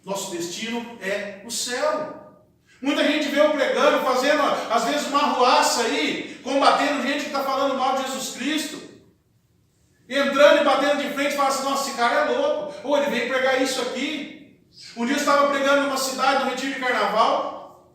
Nosso destino é o céu. Muita gente vê eu pregando, fazendo às vezes uma arruaça aí, combatendo gente que está falando mal de Jesus Cristo. Entrando e batendo de frente e fala assim: nossa, esse cara é louco. Ou ele veio pregar isso aqui. Um dia eu estava pregando numa cidade, no retiro de carnaval,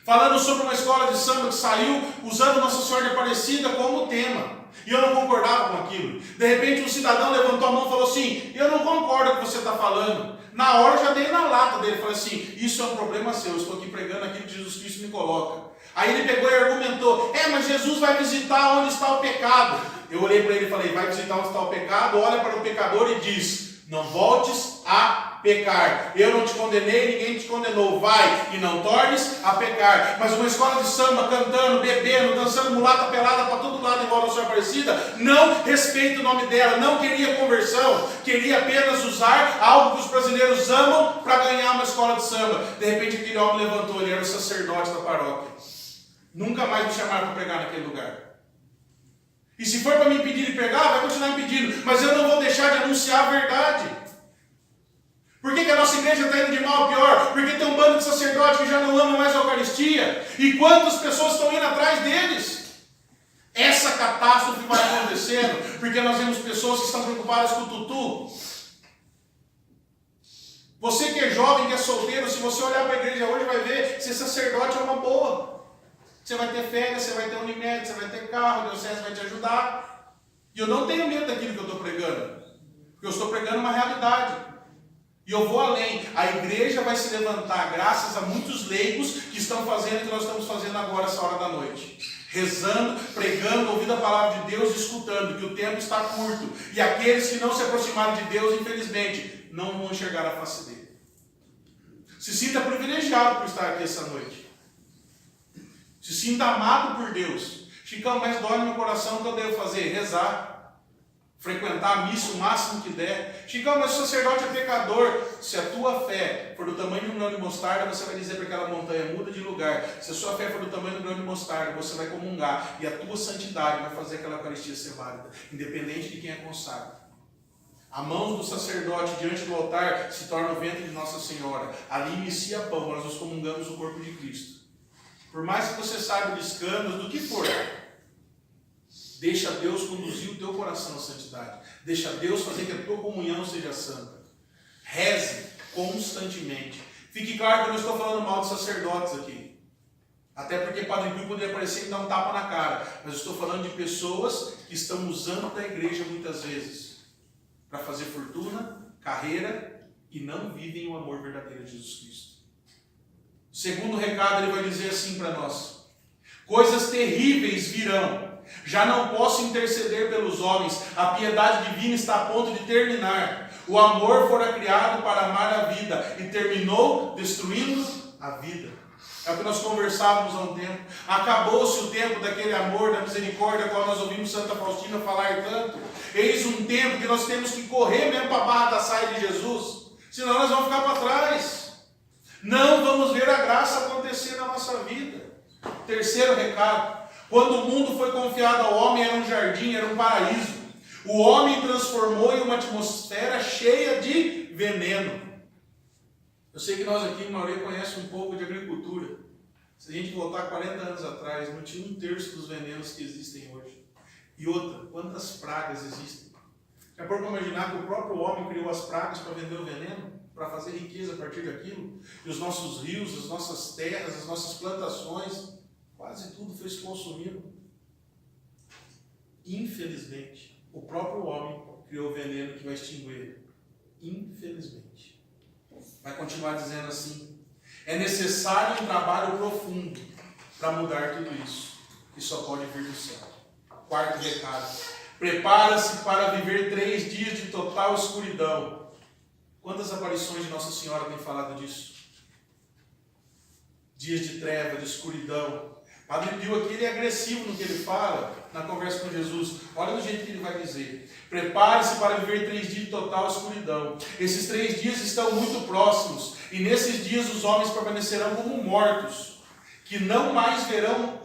falando sobre uma escola de samba que saiu usando Nossa Senhora de Aparecida como tema. E eu não concordava com aquilo. De repente um cidadão levantou a mão e falou assim: eu não concordo com o que você está falando. Na hora eu já dei na lata dele. Falei assim: isso é um problema seu, eu estou aqui pregando aquilo que Jesus Cristo me coloca. Aí ele pegou e argumentou: mas Jesus vai visitar onde está o pecado. Eu olhei para ele e falei: vai visitar onde está o pecado? Olha para o pecador e diz: não voltes a pecar. Eu não te condenei, ninguém te condenou. Vai e não tornes a pecar. Mas uma escola de samba cantando, bebendo, dançando mulata pelada para todo lado em volta da sua Aparecida, não respeita o nome dela, não queria conversão, queria apenas usar algo que os brasileiros amam para ganhar uma escola de samba. De repente aquele homem levantou, ele era o sacerdote da paróquia. Nunca mais me chamaram para pregar naquele lugar. E se for para me impedir de pregar, vai continuar impedindo, mas eu não vou deixar de anunciar a verdade. Por que a nossa igreja está indo de mal a pior? Porque tem um bando de sacerdotes que já não amam mais a Eucaristia. E quantas pessoas estão indo atrás deles? Essa catástrofe vai acontecendo, porque nós vemos pessoas que estão preocupadas com o tutu. Você que é jovem, que é solteiro, se você olhar para a igreja hoje, vai ver se sacerdote é uma boa. Você vai ter férias, você vai ter Unimed, você vai ter carro, o Diocese vai te ajudar. E eu não tenho medo daquilo que eu estou pregando, porque eu estou pregando uma realidade. E eu vou além. A igreja vai se levantar graças a muitos leigos que estão fazendo o que nós estamos fazendo agora, essa hora da noite. Rezando, pregando, ouvindo a palavra de Deus, escutando, que o tempo está curto. E aqueles que não se aproximaram de Deus, infelizmente, não vão enxergar a face dele. Se sinta privilegiado por estar aqui essa noite. Se sinta amado por Deus. Chicão, mas dói no meu coração, o que eu devo fazer? Rezar. Frequentar a missa o máximo que der. Chicão, mas o sacerdote é pecador. Se a tua fé for do tamanho de um grão de mostarda, você vai dizer para aquela montanha, muda de lugar. Se a sua fé for do tamanho do grão de mostarda, você vai comungar. E a tua santidade vai fazer aquela Eucaristia ser válida, independente de quem a consagra. A mão do sacerdote diante do altar se torna o ventre de Nossa Senhora. Ali inicia pão, nós nos comungamos o corpo de Cristo. Por mais que você saiba de escândalos, do que for, deixa Deus conduzir o teu coração à santidade. Deixa Deus fazer que a tua comunhão seja santa. Reze constantemente. Fique claro que eu não estou falando mal de sacerdotes aqui. Até porque Padre Pio poderia aparecer e dar um tapa na cara. Mas eu estou falando de pessoas que estão usando da igreja muitas vezes para fazer fortuna, carreira e não vivem o amor verdadeiro de Jesus Cristo. Segundo recado, ele vai dizer assim para nós: coisas terríveis virão. Já não posso interceder pelos homens. A piedade divina está a ponto de terminar. O amor fora criado para amar a vida e terminou destruindo a vida. É o que nós conversávamos há um tempo. Acabou-se o tempo daquele amor, da misericórdia, qual nós ouvimos Santa Faustina falar tanto. Eis um tempo que nós temos que correr mesmo para a barra da saia de Jesus. Senão nós vamos ficar para trás. Não vamos ver a graça acontecer na nossa vida. Terceiro recado. Quando o mundo foi confiado ao homem, era um jardim, era um paraíso. O homem transformou em uma atmosfera cheia de veneno. Eu sei que nós aqui em Maurê conhecemos um pouco de agricultura. Se a gente voltar 40 anos atrás, não tinha 1/3 dos venenos que existem hoje. E outra, quantas pragas existem? É por imaginar que o próprio homem criou as pragas para vender o veneno, para fazer riqueza a partir daquilo. E os nossos rios, as nossas terras, as nossas plantações, quase tudo foi se consumindo. Infelizmente, o próprio homem criou o veneno que vai extinguir ele. Infelizmente. Vai continuar dizendo assim: é necessário um trabalho profundo para mudar tudo isso, que só pode vir do céu. Quarto recado: prepara-se para viver 3 dias de total escuridão. Quantas aparições de Nossa Senhora tem falado disso? Dias de treva, de escuridão. Padre Pio aqui, ele é agressivo no que ele fala na conversa com Jesus. Olha do jeito que ele vai dizer: prepare-se para viver 3 dias de total escuridão. Esses 3 dias estão muito próximos, e nesses dias os homens permanecerão como mortos, que não mais verão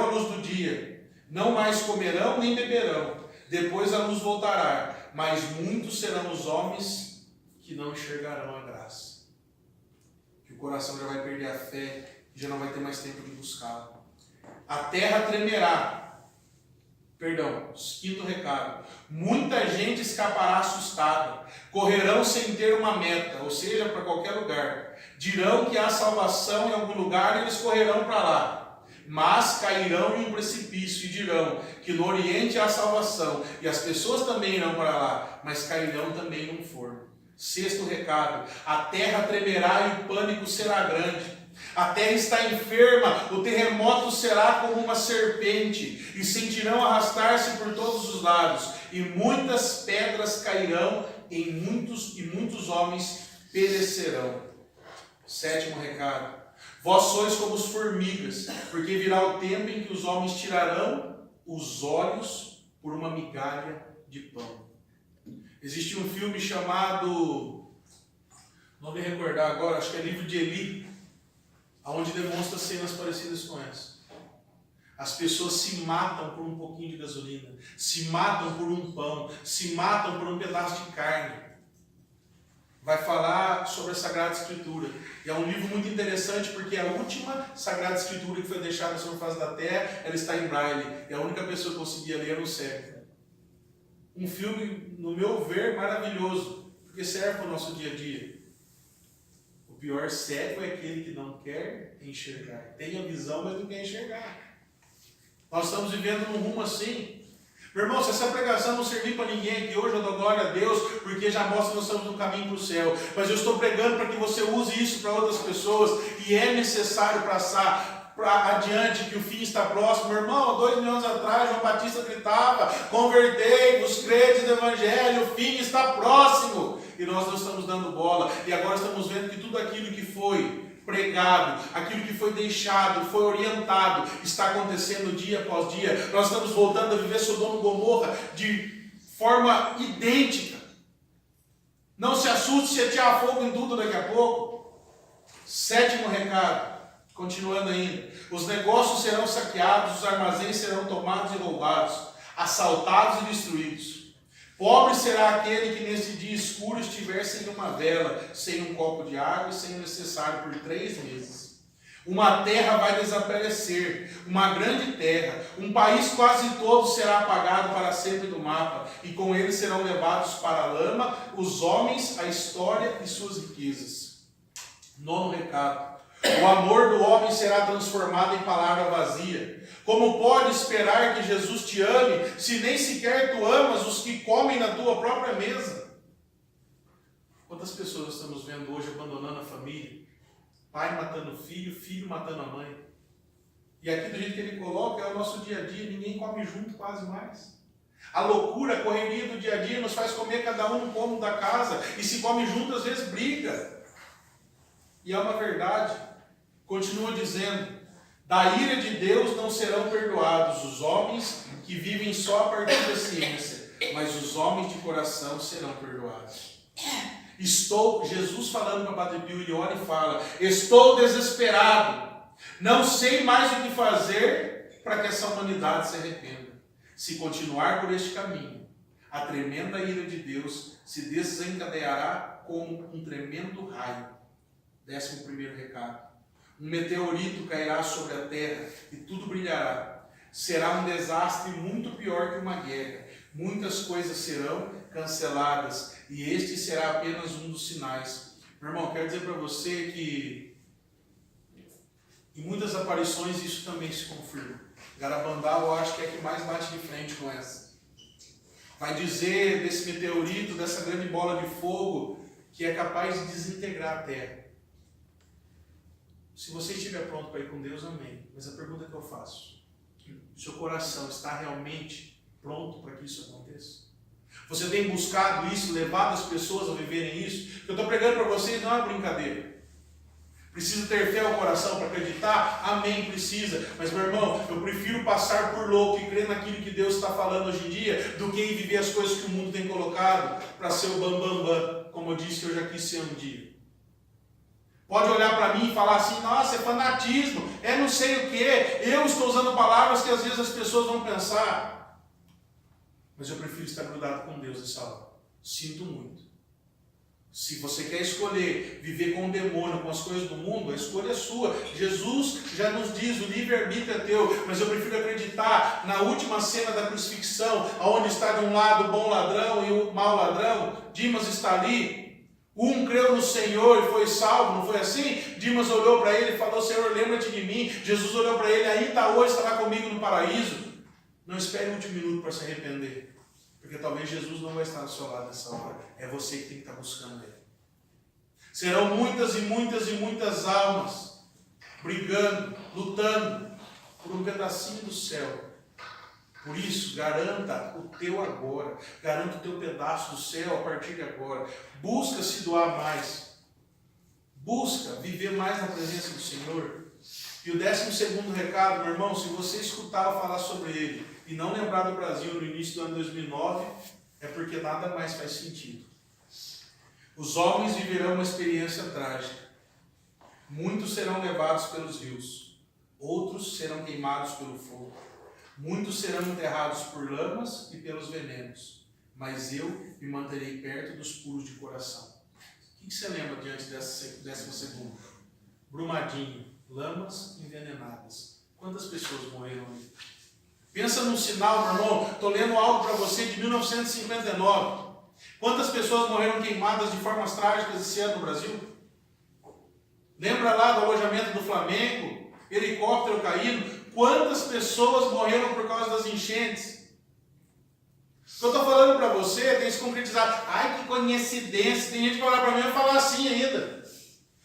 a luz do dia, não mais comerão nem beberão. Depois a luz voltará, mas muitos serão os homens que não enxergarão a graça. Que o coração já vai perder a fé, já não vai ter mais tempo de buscá-la. A terra tremerá. Quinto recado. Muita gente escapará assustada. Correrão sem ter uma meta, ou seja, para qualquer lugar. Dirão que há salvação em algum lugar e eles correrão para lá. Mas cairão em um precipício e dirão que no Oriente há salvação. E as pessoas também irão para lá, mas cairão também num forno. Sexto recado. A terra tremerá e o pânico será grande. A terra está enferma, o terremoto será como uma serpente, e sentirão arrastar-se por todos os lados, e muitas pedras cairão e muitos homens perecerão. Sétimo recado: vós sois como as formigas, porque virá o tempo em que os homens tirarão os olhos por uma migalha de pão. Existe um filme chamado, não me recordar agora, acho que é Livro de Eli, onde demonstra cenas parecidas com essa. As pessoas se matam por um pouquinho de gasolina, se matam por um pão, se matam por um pedaço de carne. Vai falar sobre a Sagrada Escritura. E é um livro muito interessante porque a última Sagrada Escritura que foi deixada sobre a face da terra, ela está em braille. E a única pessoa que conseguia ler era um cego. Um filme, no meu ver, maravilhoso, porque serve para o nosso dia a dia. O pior cego é aquele que não quer enxergar. Tem a visão, mas não quer enxergar. Nós estamos vivendo num rumo assim. Meu irmão, se essa pregação não servir para ninguém aqui hoje, eu dou glória a Deus, porque já mostra que nós estamos no caminho para o céu. Mas eu estou pregando para que você use isso para outras pessoas, e é necessário passar para adiante, que o fim está próximo. Meu irmão, há 2 mil anos atrás, João Batista gritava: convertei-vos, credes no Evangelho, o fim está próximo. E nós não estamos dando bola, e agora estamos vendo que tudo aquilo que foi pregado, aquilo que foi deixado, foi orientado, está acontecendo dia após dia. Nós estamos voltando a viver Sodoma e Gomorra de forma idêntica. Não se assuste se atirar fogo em tudo daqui a pouco. 7º recado, continuando ainda: os negócios serão saqueados, os armazéns serão tomados e roubados, assaltados e destruídos. Pobre será aquele que nesse dia escuro estiver sem uma vela, sem um copo de água e sem o necessário por 3 meses. Uma terra vai desaparecer, uma grande terra, um país quase todo será apagado para sempre do mapa, e com ele serão levados para a lama os homens, a história e suas riquezas. 9º recado: o amor do homem será transformado em palavra vazia. Como pode esperar que Jesus te ame, se nem sequer tu amas os que comem na tua própria mesa? Quantas pessoas estamos vendo hoje abandonando a família? Pai matando o filho, filho matando a mãe. E aqui do jeito que ele coloca, é o nosso dia a dia, ninguém come junto quase mais. A loucura, a correria do dia a dia nos faz comer cada um no cômodo da casa, e se come junto às vezes briga. E é uma verdade. Continua dizendo: da ira de Deus não serão perdoados os homens que vivem só a partir da ciência, mas os homens de coração serão perdoados. Jesus falando para Padre Pio, ele ora e fala: estou desesperado, não sei mais o que fazer para que essa humanidade se arrependa. Se continuar por este caminho, a tremenda ira de Deus se desencadeará como um tremendo raio. 11º recado: um meteorito cairá sobre a terra e tudo brilhará. Será um desastre muito pior que uma guerra. Muitas coisas serão canceladas e este será apenas um dos sinais. Meu irmão, quero dizer para você que em muitas aparições isso também se confirma. Garabandal, eu acho que é a que mais bate de frente com essa. Vai dizer desse meteorito, dessa grande bola de fogo, que é capaz de desintegrar a terra. Se você estiver pronto para ir com Deus, amém. Mas a pergunta que eu faço: o seu coração está realmente pronto para que isso aconteça? Você tem buscado isso, levado as pessoas a viverem isso? O que eu estou pregando para vocês não é uma brincadeira. Precisa ter fé ao coração para acreditar? Amém, precisa. Mas, meu irmão, eu prefiro passar por louco e crer naquilo que Deus está falando hoje em dia, do que ir viver as coisas que o mundo tem colocado para ser o bam, como eu disse que eu já quis ser um dia. Pode olhar para mim e falar assim: nossa, é fanatismo, é não sei o que. Eu estou usando palavras que às vezes as pessoas vão pensar. Mas eu prefiro estar grudado com Deus nessa hora. Sinto muito. Se você quer escolher viver com o demônio, com as coisas do mundo, a escolha é sua. Jesus já nos diz: o livre-arbítrio é teu. Mas eu prefiro acreditar na última cena da crucifixão, onde está de um lado o bom ladrão e o mau ladrão. Dimas está ali. Um creu no Senhor e foi salvo, não foi assim? Dimas olhou para ele e falou: Senhor, lembra-te de mim. Jesus olhou para ele: ainda hoje estará comigo no paraíso. Não espere um último minuto para se arrepender, porque talvez Jesus não vai estar do seu lado nessa hora. É você que tem que estar buscando Ele. Serão muitas e muitas e muitas almas brigando, lutando por um pedacinho do céu. Por isso, garanta o teu agora. Garanta o teu pedaço do céu a partir de agora. Busca se doar mais. Busca viver mais na presença do Senhor. E o 12º recado, meu irmão: se você escutar eu falar sobre ele e não lembrar do Brasil no início do ano 2009, é porque nada mais faz sentido. Os homens viverão uma experiência trágica. Muitos serão levados pelos rios. Outros serão queimados pelo fogo. Muitos serão enterrados por lamas e pelos venenos, mas eu me manterei perto dos puros de coração. O que você lembra diante dessa 12º? Brumadinho, lamas envenenadas. Quantas pessoas morreram ali? Pensa num sinal, meu irmão. Estou lendo algo para você de 1959. Quantas pessoas morreram queimadas de formas trágicas esse ano no Brasil? Lembra lá do alojamento do Flamengo? Helicóptero caindo? Quantas pessoas morreram por causa das enchentes? O que eu estou falando para você tem se concretizado. Ai, que coincidência. Tem gente que vai olhar para mim e falar assim ainda.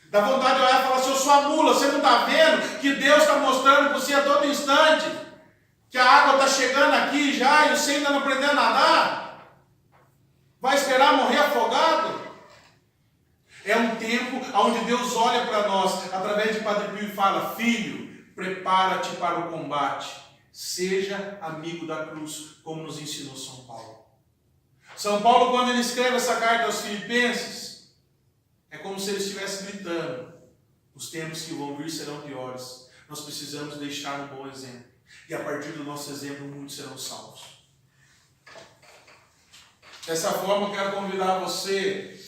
Dá vontade de olhar e falar assim, eu sou a mula, você não está vendo que Deus está mostrando para você a todo instante que a água está chegando aqui já e você ainda não aprendeu a nadar? Vai esperar morrer afogado? É um tempo onde Deus olha para nós, através de Padre Pio, e fala, filho, prepara-te para o combate. Seja amigo da cruz, como nos ensinou São Paulo. São Paulo, quando ele escreve essa carta aos Filipenses, é como se ele estivesse gritando, os tempos que vão vir serão piores. Nós precisamos deixar um bom exemplo. E a partir do nosso exemplo, muitos serão salvos. Dessa forma, eu quero convidar você,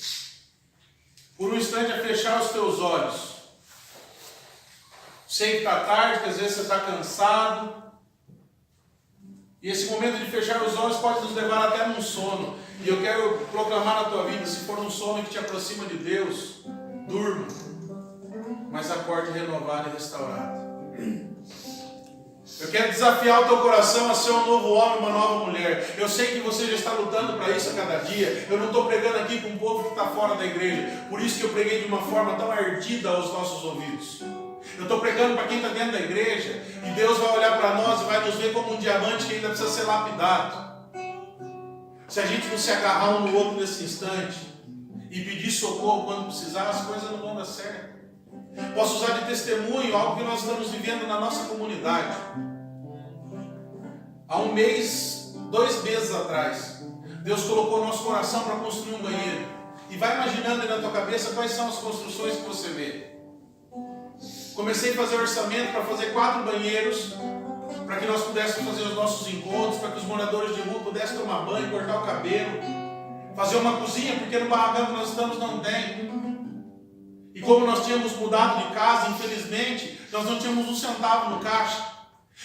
por um instante, a fechar os teus olhos. Sei que está tarde, que às vezes você está cansado. E esse momento de fechar os olhos pode nos levar até num sono. E eu quero proclamar na tua vida, se for um sono que te aproxima de Deus, durma, mas acorde renovado e restaurado. Eu quero desafiar o teu coração a ser um novo homem, uma nova mulher. Eu sei que você já está lutando para isso a cada dia. Eu não estou pregando aqui com um povo que está fora da igreja. Por isso que eu preguei de uma forma tão ardida aos nossos ouvidos. Eu estou pregando para quem está dentro da igreja. E Deus vai olhar para nós e vai nos ver como um diamante que ainda precisa ser lapidado. Se a gente não se agarrar um no outro nesse instante e pedir socorro quando precisar, as coisas não vão dar certo. Posso usar de testemunho algo que nós estamos vivendo na nossa comunidade. Há um mês, 2 meses atrás, Deus colocou no nosso coração para construir um banheiro. E vai imaginando aí na tua cabeça quais são as construções que você vê. Comecei a fazer orçamento para fazer 4 banheiros, para que nós pudéssemos fazer os nossos encontros, para que os moradores de rua pudessem tomar banho, cortar o cabelo, fazer uma cozinha, porque no barracão que nós estamos não tem. E como nós tínhamos mudado de casa, infelizmente, nós não tínhamos um centavo no caixa.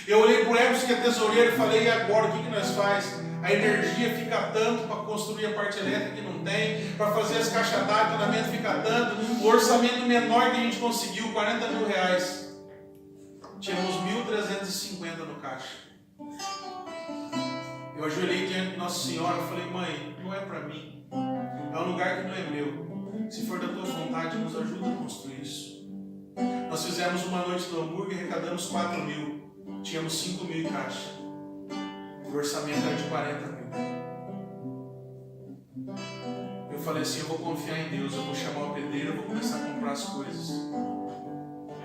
Eu olhei para o Hermes, que é tesoureiro, e falei, e agora, o que nós faz? A energia fica tanto para construir a parte elétrica que não tem, para fazer as caixas d'água, o treinamento fica tanto, o orçamento menor que a gente conseguiu, R$40 mil. Tínhamos 1.350 no caixa. Eu ajoelhei diante de Nossa Senhora e falei, mãe, não é para mim. É um lugar que não é meu. Se for da tua vontade, nos ajuda a construir isso. Nós fizemos uma noite do hambúrguer e arrecadamos 4 mil. Tínhamos 5 mil em caixa. O orçamento era de 40 mil. Eu falei assim, eu vou confiar em Deus, eu vou chamar o pedreiro, eu vou começar a comprar as coisas.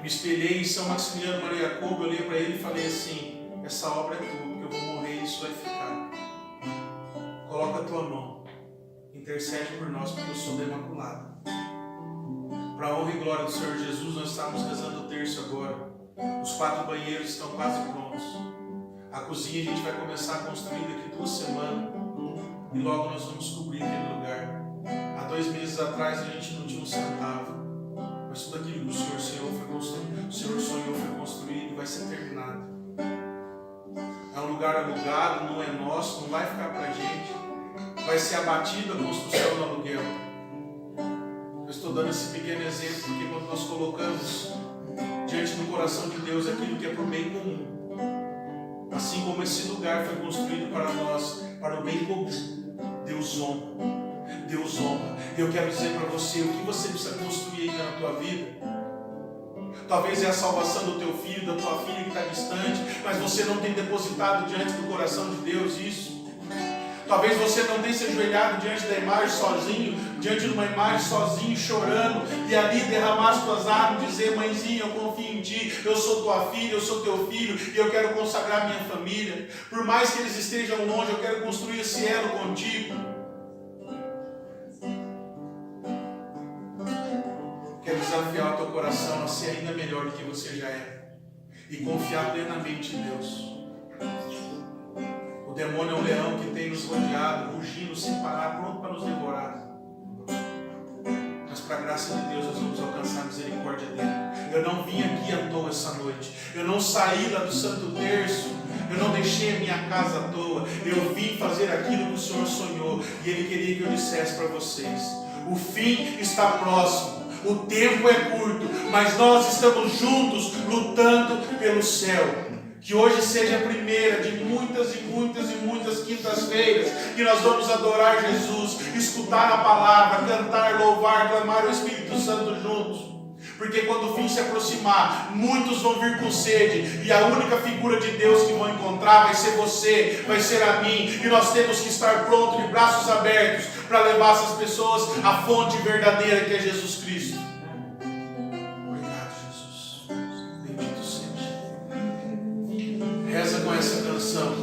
Me espelhei em São Maximiliano Maria Jacobo, eu olhei para ele e falei assim, essa obra é tua, porque eu vou morrer e isso vai ficar. Coloca a tua mão, intercede por nós, porque eu sou da Imaculada. Para a honra e glória do Senhor Jesus, nós estamos rezando o terço agora. Os 4 banheiros estão quase prontos. A cozinha a gente vai começar a construir daqui 2 semanas. E logo nós vamos cobrir aquele lugar. Há 2 meses atrás a gente não tinha um centavo. Mas tudo aquilo que o Senhor sonhou foi construído e vai ser terminado. É um lugar alugado, não é nosso, não vai ficar para a gente. Vai ser abatida a construção do aluguel. Eu estou dando esse pequeno exemplo porque quando nós colocamos diante do coração de Deus aquilo que é para o bem comum, assim como esse lugar foi construído para nós, para o bem comum, Deus honra. Deus honra. Eu quero dizer para você, o que você precisa construir ainda na tua vida? Talvez é a salvação do teu filho, da tua filha que está distante, mas você não tem depositado diante do coração de Deus isso. Talvez você não tenha se ajoelhado diante da imagem sozinho, diante de uma imagem sozinho, chorando, e ali derramar as tuas lágrimas, dizer, mãezinha, eu confio em ti, eu sou tua filha, eu sou teu filho, e eu quero consagrar minha família. Por mais que eles estejam longe, eu quero construir esse elo contigo. Quero desafiar o teu coração a ser ainda melhor do que você já é, e confiar plenamente em Deus. O demônio é um leão que tem nos rodeado, rugindo sem parar, pronto para nos devorar. Mas para a graça de Deus nós vamos alcançar a misericórdia dele. Eu não vim aqui à toa essa noite. Eu não saí lá do Santo Terço. Eu não deixei a minha casa à toa. Eu vim fazer aquilo que o Senhor sonhou. E Ele queria que eu dissesse para vocês. O fim está próximo. O tempo é curto. Mas nós estamos juntos lutando pelo céu. Que hoje seja a primeira de muitas e muitas e muitas quintas-feiras que nós vamos adorar Jesus, escutar a palavra, cantar, louvar, clamar o Espírito Santo juntos. Porque quando o fim se aproximar, muitos vão vir com sede, e a única figura de Deus que vão encontrar vai ser você, vai ser a mim, e nós temos que estar prontos, de braços abertos, para levar essas pessoas à fonte verdadeira que é Jesus Cristo. Obrigado, Jesus. Bendito seja. Reza com essa canção.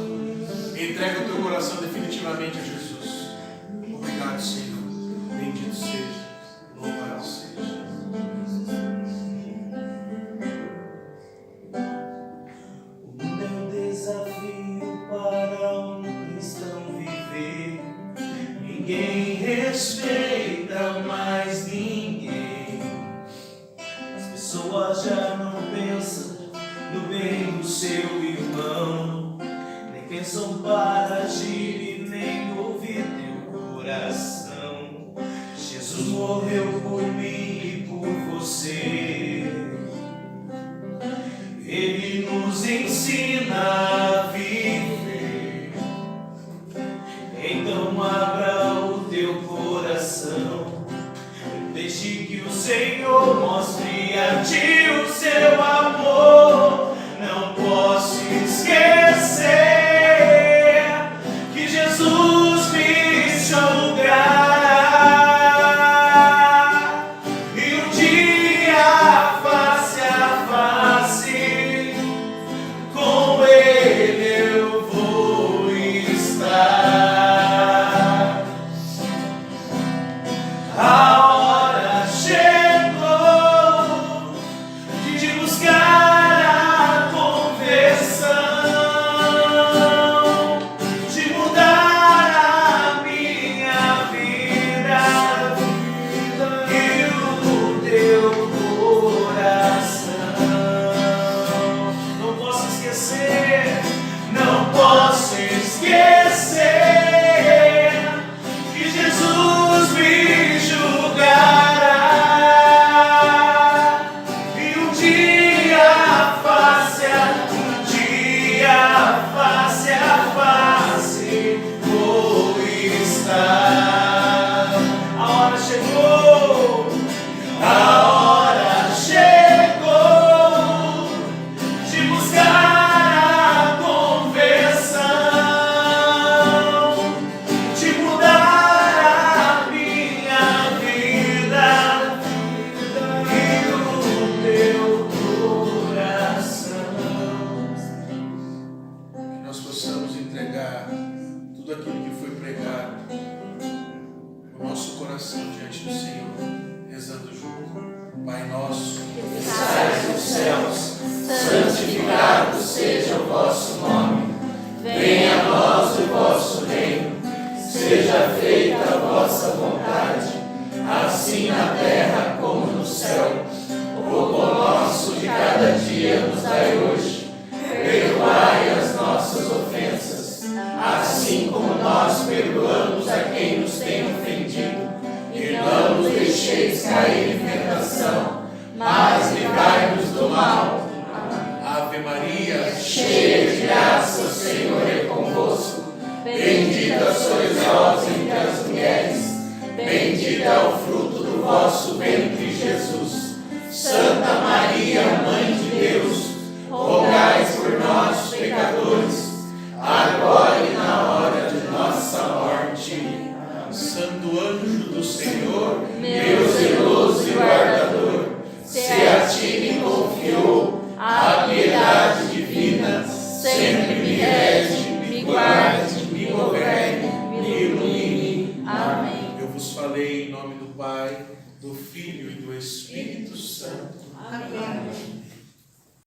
Entrega o teu coração definitivamente a Jesus. Obrigado, Senhor. Bendito seja. Louvado seja. Ninguém respeita mais ninguém. As pessoas já não pensam no bem do seu irmão, nem pensam para agir e nem ouvir teu coração. Jesus morreu por mim e por você. Ele nos ensina a viver. Então abra o teu coração, deixe que o Senhor mostre a ti o seu amor. Não posso esquecer que Jesus me julgará, e um dia face a face com Ele eu vou estar. A hora chegou de buscar a conversão, de mudar a minha vida e o teu coração. Não posso esquecer, não posso esquecer que Jesus me julgará, e um dia face a face vou estar. A hora chegou, a hora chegou de buscar a conversão, de mudar a minha vida e o teu coração. Que nós possamos entregar tudo aquilo que foi pregado, o nosso coração diante do Senhor, rezando junto. Pai nosso, Que estais nos céus, santificado seja o vosso nome. Venha a nós o vosso reino. Seja feita a vossa vontade, assim na terra como no céu. O pão nosso de cada dia nos dai hoje. Perdoai as nossas ofensas, assim como nós perdoamos a quem nos tem ofendido. E não nos deixeis cair em tentação, mas livrai-nos do mal. Ave Maria, Cheia de graça, o Senhor é convosco. Bendita sois vós entre as mulheres, bendito é o fruto do vosso ventre, Jesus. Santa Maria, Mãe de Deus, rogai por nós, pecadores, agora e na hora de nossa morte. Santo anjo do Senhor, Meu zeloso guardador, se a ti me confiou a piedade divina, sempre me rege, me guarde, me governe, me ilumine. Amém. eu vos falei em nome do Pai, do Filho e do Espírito Santo. Amém.